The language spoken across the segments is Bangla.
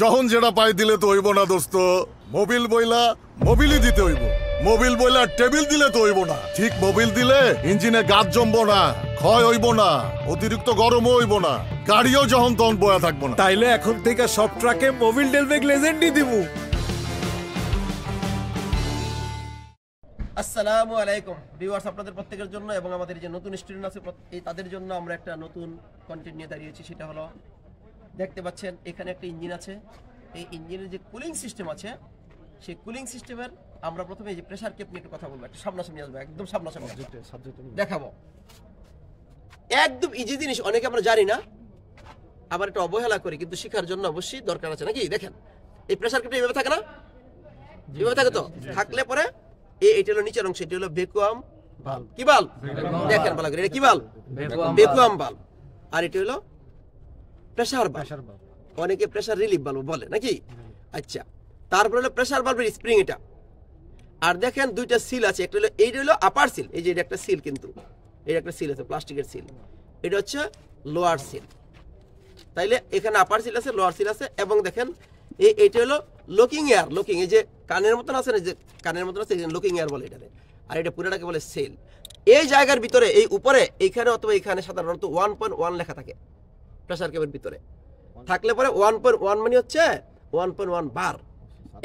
যখন যেটা পাই দিলে তো হইব না দোস্ত। মোবিল বইলা মোবিলই দিতে হইব। মোবিল বইলা টেবিল দিলে তো হইব না। ঠিক মোবিল দিলে ইঞ্জিনে গাছ জমবো না, ক্ষয় হইব না, অতিরিক্ত গরমও হইব না, গাড়িও যখন তখন বয়া থাকবো না। তাইলে এখন থেকে সব ট্রাকে মোবিল ডেলবেক লেজেন্ডই দিমু। আসসালামু আলাইকুম ভিউয়ার্স, আপনাদের প্রত্যেকের জন্য এবং আমাদের যে নতুন স্টুডেন্ট আছে তাদের জন্য আমরা একটা নতুন কন্টেন্ট নিয়ে দাঁড়িয়েছি। সেটা হলো, দেখতে পাচ্ছেন এখানে একটা ইঞ্জিন আছে। এই ইঞ্জিনের যে কুলিং সিস্টেম আছে, সেই কুলিং সিস্টেমের আমরা প্রথমে এই যে প্রেসার কেপ নিয়ে একটু কথা বলবো। একটা সামনাসামনি আসবো, একদম সামনাসামনি দেখাবো। একদম ইজি জিনিস, অনেকে আমরা জানি না, আবার একটা অবহেলা করি, কিন্তু শেখার জন্য অবশ্যই দরকার আছে নাকি। দেখেন এই প্রেসার কেপটা এইভাবে থাকে না, এইভাবে থাকে তো। থাকলে পরে এইটা হলো নিচের অংশ, এটা হলো ভ্যাকুয়াম ভালভ। কি ভালভ? দেখেন ভালো করে, এটা কি ভালভ? Vacuum valve. আর এটা হলো প্রেসার ভালভ, অনেকে প্রেসার রিলিফ ভালভ বলে নাকি। আচ্ছা, তারপর হলো প্রেসার ভালভের স্প্রিং এটা। আর দেখেন দুইটা সিল আছে, একটা হলো এইটা হলো আপার সিল, এই যে এটা একটা সিল, কিন্তু এটা একটা সিল আছে প্লাস্টিকের সিল, এটা হচ্ছে লোয়ার সিল। তাইলে এখানে আপার সিল আছে, লোয়ার সিল আছে। এবং দেখেন এইটা হলো লুকিং এয়ার, লুকিং, এই যে কানের মতন আছে না, যে কানের মতন আছে, লুকিং এয়ার বলে এটাকে। আর এটা পুরোটাকে বলে সেল। এই জায়গার ভিতরে এই উপরে এইখানে অথবা এইখানে সাধারণত 1.1 লেখা থাকে প্রেসার কেপের ভিতরে। থাকলে পরে 1.1 মানে হচ্ছে 1.1 বার,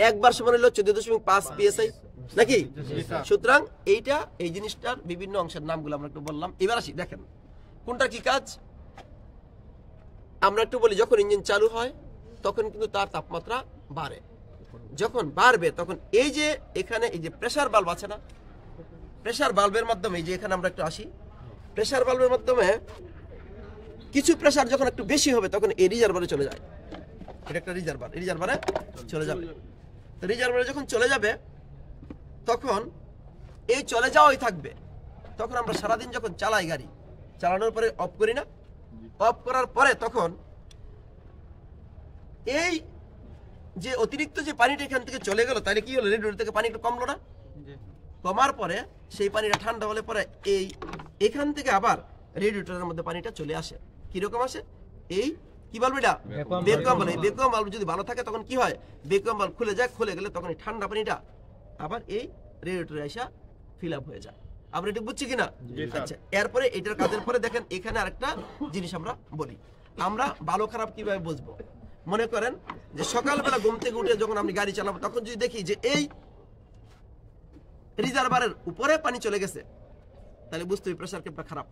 একবার সমান হলো 14.5 পিএসআই নাকি। সুতরাং এইটা, এই জিনিসটার বিভিন্ন অংশের নামগুলো আমরা একটু বললাম। এবার আসি, দেখেন কোনটা কি কাজ আমরা একটু বলি। যখন ইঞ্জিন চালু হয় তখন কিন্তু তার তাপমাত্রা বাড়ে। যখন বাড়বে তখন এই যে এখানে এই যে প্রেসার ভালভ আছে না, প্রেসার ভালভের মাধ্যমে, এই যে এখানে আমরা একটু আসি, প্রেসার ভালভের মাধ্যমে কিছু প্রেসার যখন একটু বেশি হবে তখন এই রিজার্ভারে চলে যায়। এটা একটা রিজার্ভার, রিজার্ভারে চলে যাবে। তো রিজার্ভারে যখন চলে যাবে তখন এই চলে যাওয়াই থাকবে। তখন আমরা সারাদিন যখন চালাই গাড়ি, চালানোর পরে অফ করি না, অফ করার পরে তখন এই যে অতিরিক্ত যে পানিটা এখান থেকে চলে গেল, তাহলে কি হলো, রেডিয়েটর থেকে পানি একটু কমলো না, কমার পরে সেই পানিটা ঠান্ডা হলে পরে এই এখান থেকে আবার রেডিয়েটরের মধ্যে পানিটা চলে আসে। কিরকম আসে? এই কি বলবো, এটা ভ্যাকুয়াম ভালভ। এই ভ্যাকুয়াম ভালভ যদি ভালো থাকে তখন কি হয়, ভ্যাকুয়াম ভালভ খুলে যায়, খুলে গেলে তখন এই ঠান্ডা পানিটা আবার এই রেডিয়েটরে এসে ফিল আপ হয়ে যায়। আমরা এটা বুঝছি কিনা? আচ্ছা, এরপরে এটার কাজের পরে দেখেন এখানে আরেকটা জিনিস আমরা বলি, আমরা ভালো খারাপ কিভাবে বুঝবো। মনে করেন যে সকালবেলা ঘুম থেকে উঠে যখন আমি গাড়ি চালাবো তখন যদি দেখি যে এই রিজার্ভারের উপরে পানি চলে গেছে, তাহলে বুঝতে হবে প্রেসার কেপটা খারাপ।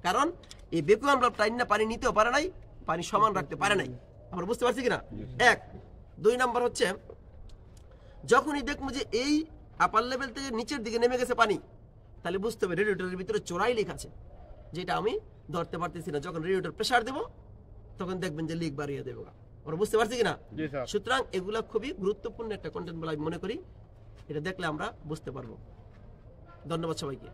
কারণ এই ভ্যাকুয়াম ভালভ টাইনা পানি নিতেও পারে নাই, পানি সমান রাখতে পারে নাই। আমরা বুঝতে পারছি কিনা? এক। দুই নাম্বার হচ্ছে, যখনই দেখবো যে এই আপার লেভেল থেকে নিচের দিকে নেমে গেছে পানি, তাহলে বুঝতে হবে রেডিয়েটরের ভিতরে চোরাই লিক আছে, যেটা আমি ধরতে পারতেছি না। যখন রেডিয়েটর প্রেসার দেবো তখন দেখবেন যে লিক বাড়িয়ে দেবো। আমরা বুঝতে পারছি কিনা? সুতরাং এগুলা খুবই গুরুত্বপূর্ণ একটা কন্টেন্ট বলে আমি মনে করি। এটা দেখলে আমরা বুঝতে পারবো। ধন্যবাদ সবাইকে।